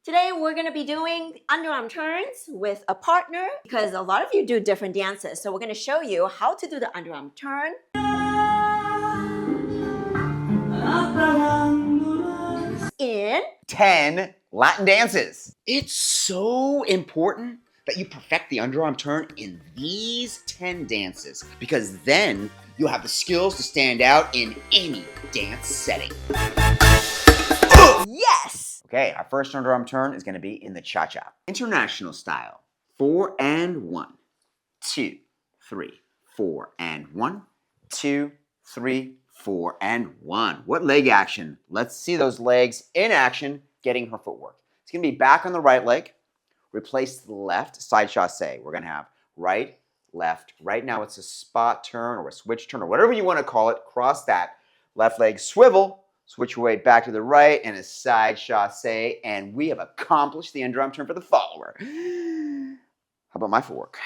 Today we're going to be doing underarm turns with a partner because a lot of you do different dances. So we're going to show you how to do the underarm turn. In 10 Latin dances. It's so important that you perfect the underarm turn in these 10 dances because then you'll have the skills to stand out in any dance setting. Yes! Okay, our first underarm turn is going to be in the cha-cha. International style. 4 and 1, 2, 3, 4 and 1, 2, 3, 4 and 1. What leg action? Let's see those legs in action getting her footwork. It's going to be back on the right leg, replace the left, side chassé. We're going to have right, left. Right now it's a spot turn or a switch turn or whatever you want to call it. Cross that. Left leg swivel. Switch your weight back to the right and a side chassé, and we have accomplished the underarm turn for the follower. How about my footwork?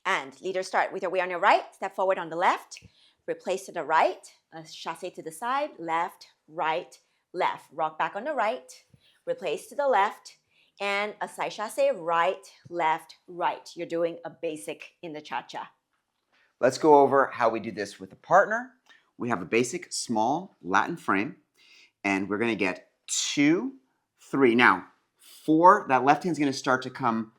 And leader, start with your weight on your right, step forward on the left, replace to the right, a chassé to the side, left, right, left. Rock back on the right, replace to the left, and a side chassé, right, left, right. You're doing a basic in the cha-cha. Let's go over how we do this with a partner. We have a basic small Latin frame, and we're going to get 2, 3. Now, 4, that left hand's going to start to come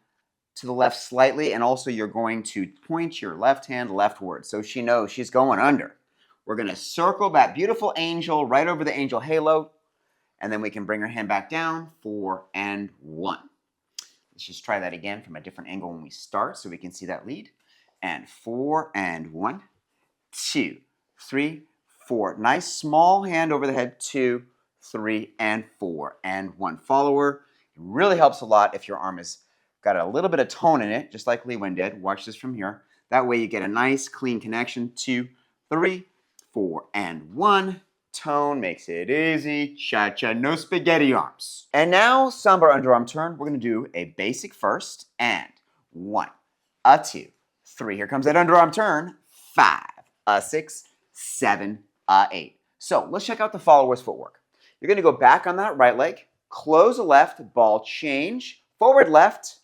to the left slightly, and also you're going to point your left hand leftward so she knows she's going under. We're going to circle that beautiful angel right over the angel halo, and then we can bring her hand back down, 4 and 1. Let's just try that again from a different angle when we start so we can see that lead. And 4 and 1, 2, 3, 4. Nice small hand over the head, 2, 3, and 4 and 1. Follower. It really helps a lot if your arm has got a little bit of tone in it, just like Lee Wen did. Watch this from here. That way you get a nice clean connection. 2, 3, 4, and 1. Tone makes it easy. Cha-cha, no spaghetti arms. And now, Samba underarm turn. We're going to do a basic first. And 1, a 2, 3. Here comes that underarm turn. 5, a 6, 7, a 8. So let's check out the follower's footwork. You're going to go back on that right leg, close the left, ball change, forward left,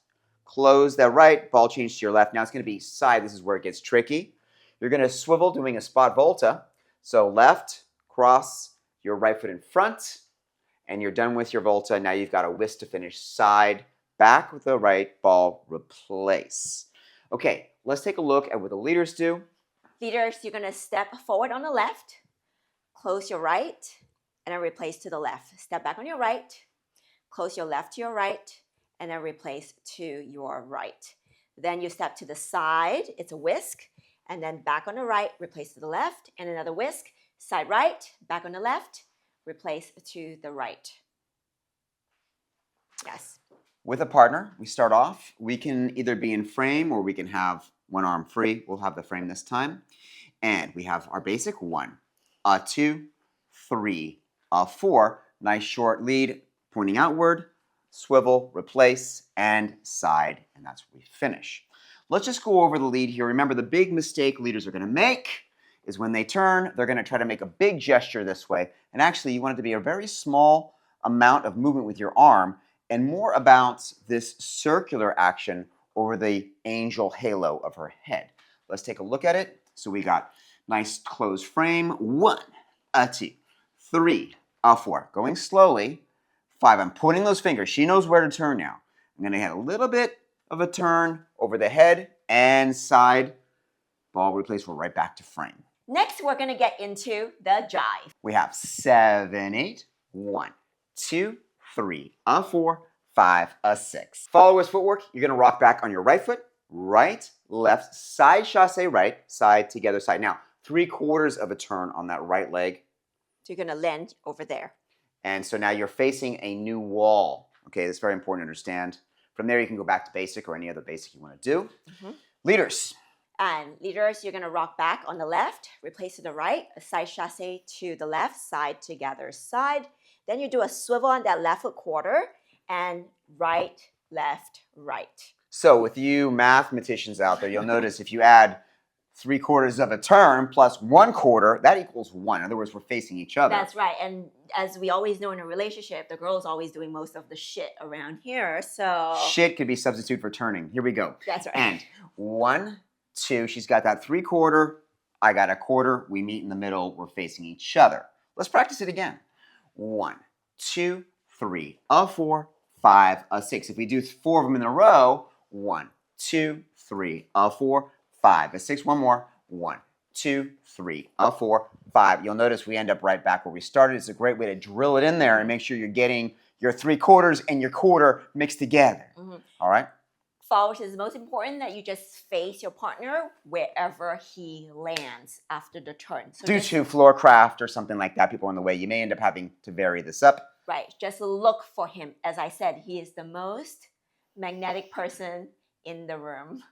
close that right, ball change to your left. Now it's going to be side. This is where it gets tricky. You're going to swivel doing a spot volta. So left, cross your right foot in front, and you're done with your volta. Now you've got a whisk to finish. Side, back with the right, ball, replace. Okay, let's take a look at what the leaders do. Leaders, you're going to step forward on the left, close your right, and then replace to the left. Step back on your right, close your left to your right, and then replace to your right. Then you step to the side, it's a whisk, and then back on the right, replace to the left, and another whisk, side right, back on the left, replace to the right. Yes. With a partner, we start off. We can either be in frame or we can have one arm free. We'll have the frame this time. And we have our basic 1, a 2, 3, a 4. Nice short lead pointing outward, swivel, replace, and side. And that's where we finish. Let's just go over the lead here. Remember, the big mistake leaders are going to make is when they turn, they're going to try to make a big gesture this way. And actually, you want it to be a very small amount of movement with your arm and more about this circular action over the angel halo of her head. Let's take a look at it. So we got nice closed frame. 1, a 2, 3, a 4. Going slowly. 5, I'm pointing those fingers. She knows where to turn now. I'm going to have a little bit of a turn over the head and side. Ball replace, we're right back to frame. Next, we're going to get into the jive. We have 7, 8, 1, 2, 3, a 4, 5, a 6. Follower's footwork, you're going to rock back on your right foot, right, left, side chassé right, side together side. Now, 3/4 of a turn on that right leg. So you're going to land over there. And so now you're facing a new wall. Okay, that's very important to understand. From there, you can go back to basic or any other basic you want to do. Leaders. And leaders, you're going to rock back on the left, replace to the right, a side chassé to the left, side together side. Then you do a swivel on that left foot quarter and right, left, right. So with you mathematicians out there, you'll notice if you add 3/4 of a turn plus 1/4, that equals 1. In other words, we're facing each other. That's right. And as we always know in a relationship, the girl's always doing most of the shit around here. So Shit could be substitute for turning. Here we go. that's right. And 1, 2, she's got that 3/4, I got a 1/4, we meet in the middle, we're facing each other. Let's practice it again. 1, 2, 3, a 4, 5, a 6. If we do 4 of them in a row, 1, 2, 3, a 4, 5, a 6. One more. 1, 2, 3, a 4, 5. You'll notice we end up right back where we started. It's a great way to drill it in there and make sure you're getting your 3/4 and your 1/4 mixed together. All right? Forward is most important that you just face your partner wherever he lands after the turn. So Due to floor craft or something like that, people in the way, you may end up having to vary this up. Right. Just look for him. As I said, he is the most magnetic person in the room.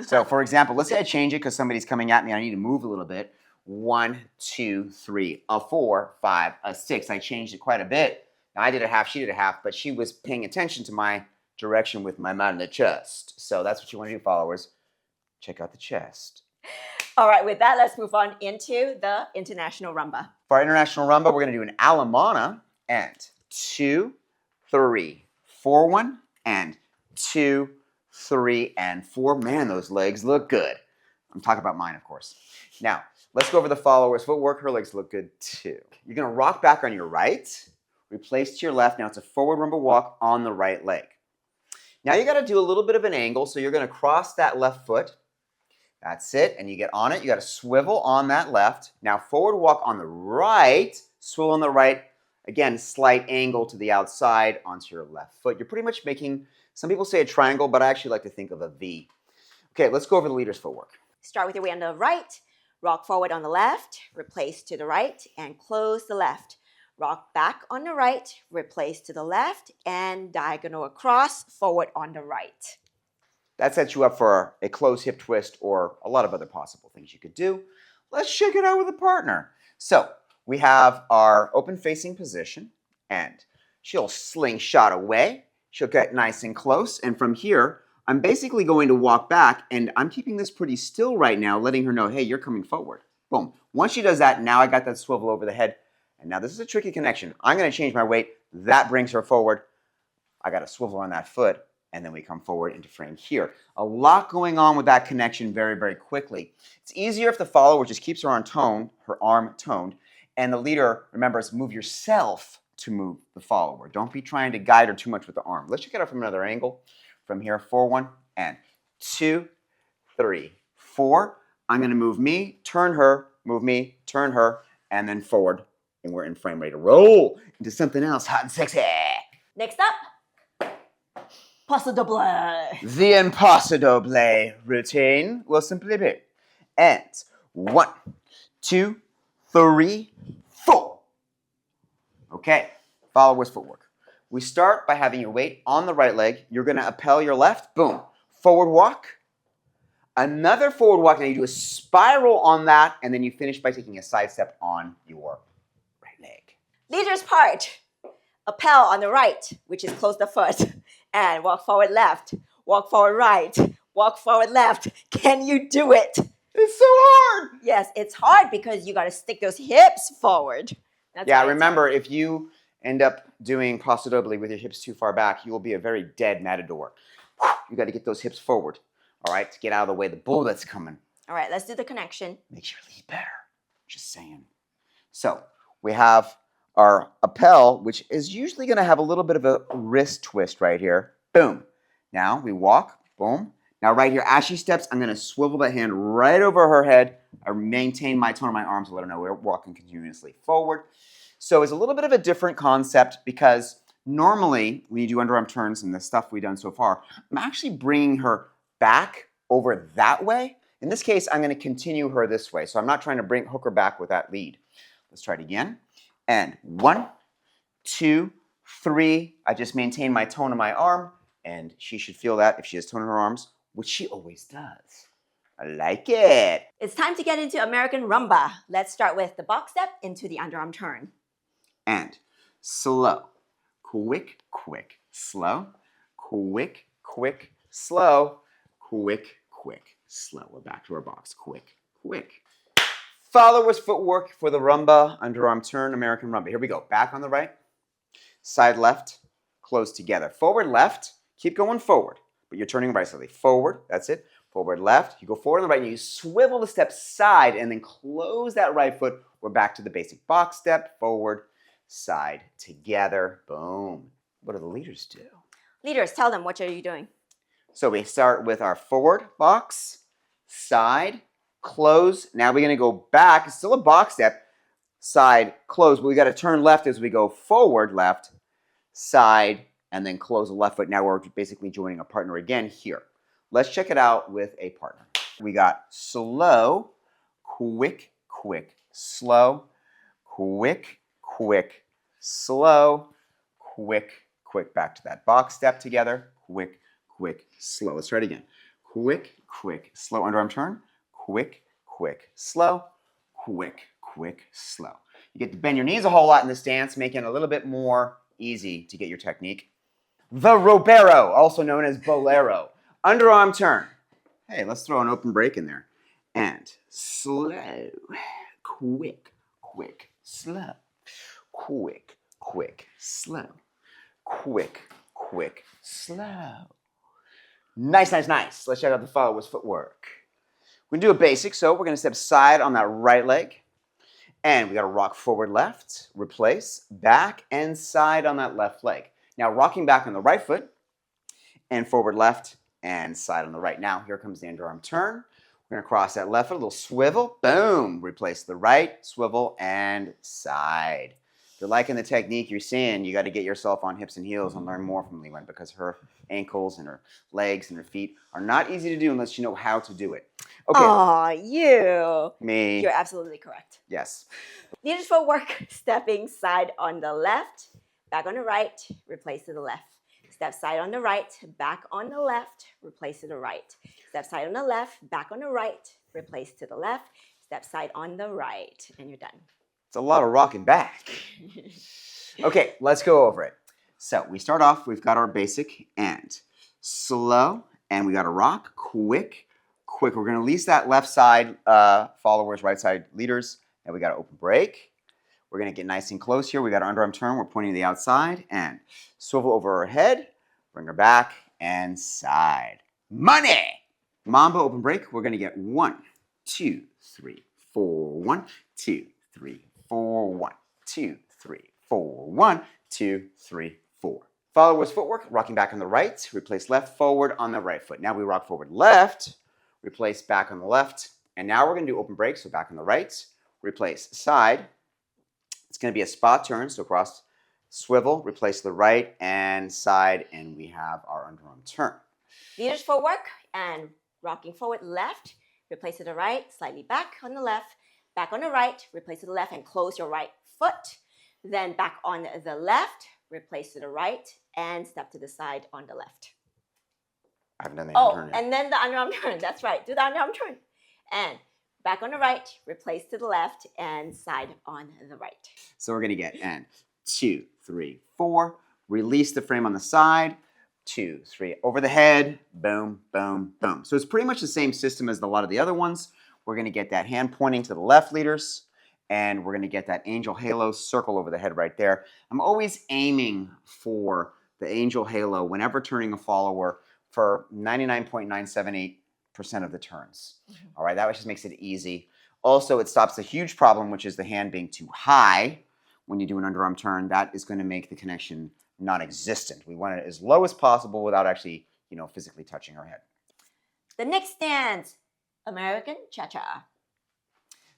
So, for example, let's say I change it because somebody's coming at me and I need to move a little bit. 1, 2, 3, a 4, 5, a 6. I changed it quite a bit. Now, I did a half, she did a half, but she was paying attention to my direction with my mind in the chest. So that's what you want to do, followers. Check out the chest. All right, with that, let's move on into the international rumba. For our international rumba, we're going to do an alemana and 2, 3, 4, 1, and 2, 3, and 4. Man, those legs look good. I'm talking about mine, of course. Now, let's go over the followers' footwork. Her legs look good too. You're going to rock back on your right, replace to your left. Now it's a forward rumba walk on the right leg. Now you got to do a little bit of an angle, so you're going to cross that left foot. That's it, and you get on it. You got to swivel on that left. Now forward walk on the right, swivel on the right. Again, slight angle to the outside onto your left foot. You're pretty much making, some people say a triangle, but I actually like to think of a V. Okay, let's go over the leader's footwork. Start with your weight on the right, rock forward on the left, replace to the right, and close the left. Rock back on the right, replace to the left, and diagonal across, forward on the right. That sets you up for a closed hip twist or a lot of other possible things you could do. Let's check it out with a partner. So we have our open facing position, and she'll slingshot away. She'll get nice and close, and from here, I'm basically going to walk back, and I'm keeping this pretty still right now, letting her know, hey, you're coming forward. Boom. Once she does that, now I got that swivel over the head. And now this is a tricky connection. I'm going to change my weight. That brings her forward. I got a swivel on that foot, and then we come forward into frame here. A lot going on with that connection very, very quickly. It's easier if the follower just keeps her arm toned, and the leader, remember, move yourself to move the follower. Don't be trying to guide her too much with the arm. Let's check it out from another angle. From here, 4, 1, and 2, 3, 4. I'm going to move me, turn her, move me, turn her, and then forward. And we're in frame ready to roll into something else hot and sexy. Next up, Paso Doble. The Paso Doble routine will simply be. And 1, 2, 3, 4. Okay, followers footwork. We start by having your weight on the right leg. You're going to appel your left. Boom. Forward walk. Another forward walk. Now you do a spiral on that, and then you finish by taking a side step on your right leg. Leader's part. Appel on the right, which is close the foot, and walk forward left, walk forward right, walk forward left. Can you do it? It's so hard. Yes, it's hard because you got to stick those hips forward. That's Yeah, why it's remember, if you end up doing Paso Doble with your hips too far back, you will be a very dead matador. You got to get those hips forward, all right, to get out of the way of the bull that's coming. All right, let's do the connection. Makes your lead better. Just saying. So we have our appel, which is usually going to have a little bit of a wrist twist right here. Boom. Now we walk. Boom. Now right here, as she steps, I'm going to swivel that hand right over her head. I maintain my tone of my arms to let her know we're walking continuously forward. So it's a little bit of a different concept because normally when you do underarm turns and the stuff we've done so far, I'm actually bringing her back over that way. In this case, I'm going to continue her this way. So I'm not trying to hook her back with that lead. Let's try it again. And 1, 2, 3. I just maintain my tone of my arm, and she should feel that if she has tone in her arms, which she always does. I like it. It's time to get into American Rumba. Let's start with the box step into the underarm turn. And slow, quick, quick, slow, quick, quick, slow, quick, quick, slow. We're back to our box. Quick, quick. Followers footwork for the rumba, underarm turn, American rumba. Here we go. Back on the right, side left, close together. Forward left, keep going forward, but you're turning right slightly. Forward, that's it. Forward left, you go forward on the right, and you swivel the step side, and then close that right foot. We're back to the basic box step, forward, side, together. Boom. What do the leaders do? Leaders, tell them, what are you doing? So we start with our forward box, side, close. Now we're going to go back. It's still a box step. Side, close. But we got to turn left as we go forward, left, side, and then close the left foot. Now we're basically joining a partner again here. Let's check it out with a partner. We got slow, quick, quick, slow, quick, quick, slow, quick, quick. Back to that box step together. Quick, quick, slow. Let's try it again. Quick, quick, slow. Underarm turn. Quick, quick, slow. Quick, quick, slow. You get to bend your knees a whole lot in this dance, making it a little bit more easy to get your technique. The Robero, also known as Bolero. Underarm turn. Hey, let's throw an open break in there. And slow, quick, quick, slow. Quick, quick, slow. Quick, quick, slow. Nice, nice, nice. Let's check out the followers footwork. We're going to do a basic, so we're going to step side on that right leg. And we got to rock forward left, replace, back, and side on that left leg. Now rocking back on the right foot, and forward left, and side on the right. Now here comes the underarm turn. We're going to cross that left foot, a little swivel, boom, replace the right, swivel, and side. If you're liking the technique you're seeing, you got to get yourself on hips and heels and learn more from Leewin because her ankles and her legs and her feet are not easy to do unless you know how to do it. Okay. Aw, you. Me. You're absolutely correct. Yes. Leaders footwork, stepping side on the left, back on the right, replace to the left. Step side on the right, back on the left, replace to the right. Step side on the left, back on the right, replace to the left. Step side on the right, and you're done. It's a lot of rocking back. Okay, let's go over it. So we start off, we've got our basic and slow, and we got to rock, quick, quick. We're going to release that left side followers, right side leaders, and we got to open break. We're going to get nice and close here. We got our underarm turn. We're pointing to the outside and swivel over our head, bring her back, and side. Money! Mambo open break. We're going to get 1, 2, 3, 4. 1, 2, 3, 4. 1, 2, 3, 4. 1, 2, 3, 4. Followers footwork, rocking back on the right, replace left forward on the right foot. Now we rock forward left, replace back on the left, and now we're going to do open break, so back on the right, replace side. It's going to be a spot turn, so cross, swivel, replace the right and side, and we have our underarm turn. Leaders footwork and rocking forward left, replace to the right, slightly back on the left, back on the right, replace to the left, and close your right foot. Then back on the left, replace to the right, and step to the side on the left. I haven't done the underarm turn yet. And then the underarm turn. That's right. Do the underarm turn. And back on the right, replace to the left, and side on the right. So we're going to get and 2, 3, 4. Release the frame on the side. 2, 3. Over the head. Boom, boom, boom. So it's pretty much the same system as a lot of the other ones. We're going to get that hand pointing to the left leaders. And we're going to get that angel halo circle over the head right there. I'm always aiming for the angel halo whenever turning a follower for 99.978% of the turns. Mm-hmm. All right, that just makes it easy. Also, it stops a huge problem, which is the hand being too high when you do an underarm turn. That is going to make the connection non-existent. We want it as low as possible without actually, physically touching our head. The next dance, American Cha-Cha.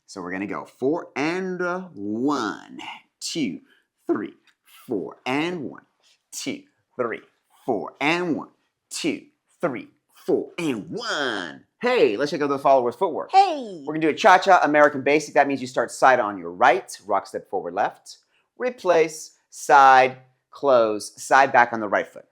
So we're going to go 4 and 1, 2, 3, 4 and 1, 2, 3, 4 and 1, 2, 3, 4 and 1. Hey, let's check out the followers footwork. Hey! We're going to do a cha-cha American basic. That means you start side on your right, rock step forward left, replace, side, close, side back on the right foot.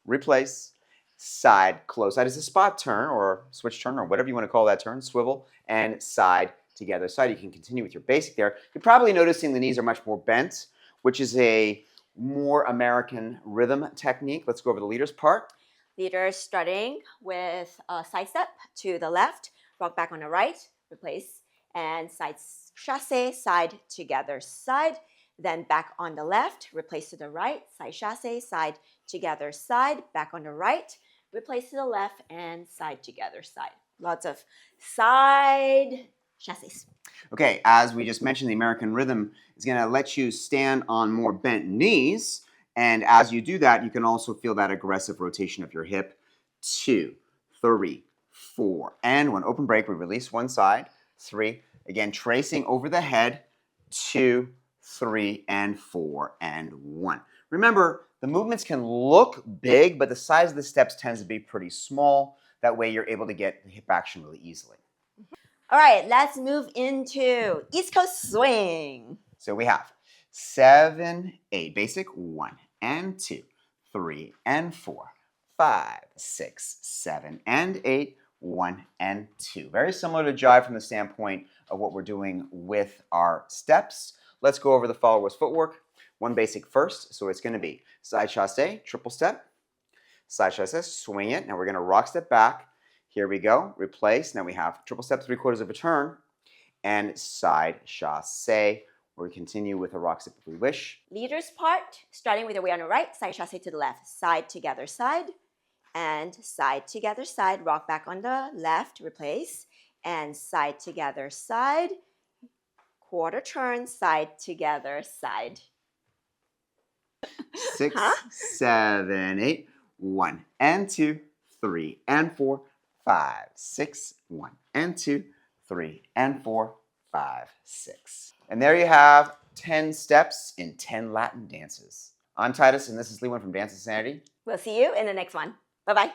Replace, side, close. That is a spot turn or switch turn or whatever you want to call that turn, swivel, and side together. Side, you can continue with your basic there. You're probably noticing the knees are much more bent, which is a more American rhythm technique. Let's go over the leaders part. Leader strutting with a side step to the left, rock back on the right, replace, and side chasse, side together, side. Then back on the left, replace to the right, side chasse, side together, side, back on the right, replace to the left, and side together, side. Lots of side chasses. Okay, as we just mentioned, the American rhythm is going to let you stand on more bent knees. And as you do that, you can also feel that aggressive rotation of your hip. 2, 3, 4, and 1. Open break, we release one side. 3, again, tracing over the head. 2, 3, and 4, and 1. Remember, the movements can look big, but the size of the steps tends to be pretty small. That way you're able to get the hip action really easily. All right, let's move into East Coast swing. So we have 7, 8, basic 1 and 2, 3 and 4, 5, 6, 7 and 8, 1 and 2. Very similar to Jive from the standpoint of what we're doing with our steps. Let's go over the follower's footwork. One basic first, so it's going to be side chasse, triple step, side chasse, swing it. Now we're going to rock step back. Here we go, replace. Now we have triple step, 3/4 of a turn, and side chasse. Or we continue with a rock step if we wish. Leader's part, starting with the way on the right, side chasse to the left, side together, side, and side together, side, rock back on the left, replace, and side together, side, quarter turn, side together, side. 6, 7, 8, 1 and 2, 3 and 4, 5, 6, 1 and 2, 3 and 4, 5, 6. And there you have 10 steps in 10 Latin dances. I'm Titus, and this is Leewin from Dance Insanity. We'll see you in the next one. Bye-bye.